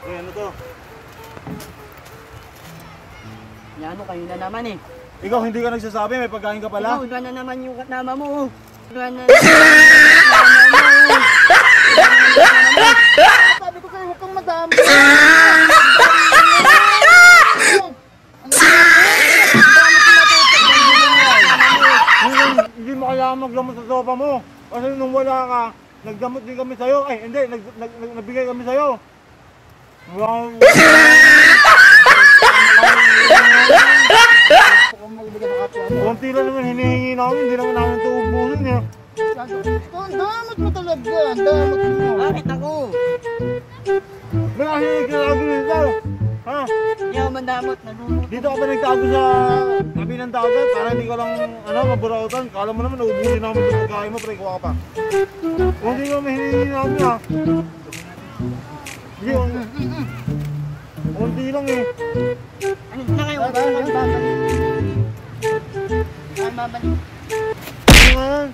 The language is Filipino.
Ano to? Ano kayo na naman eh. Ikaw hindi ka nagsasabi, may pagkain ka pala? Ikaw, iba na naman yung kasama mo. Iba na Sabi ko sa'yo, huwag kang madami. Hindi mo kailangan magdamot sa sopa mo. Kasi nung wala ka, nagdamot din kami sa'yo. Ay, hindi, nagbigay kami sa'yo. Wow. Kunti lang naman hinihingi namin, hindi naman namin ito ubusin eh. Ang damot mo talaga, ang damot mo. Bakit ako? May nahihingi ka lagi dito. Ha? Hindi ako mandamot. Dito ka ba nagtago sa tabi ng dagat para hindi ka lang maburautan? Kala mo naman naubusin namin ito pagkain mo, pre, kuha ka pa. Kunti lang may hinihingi namin ha. Hindi, kunti lang eh. Ano na kayo? Saan babalik? Saan babalik? Ano nga yan?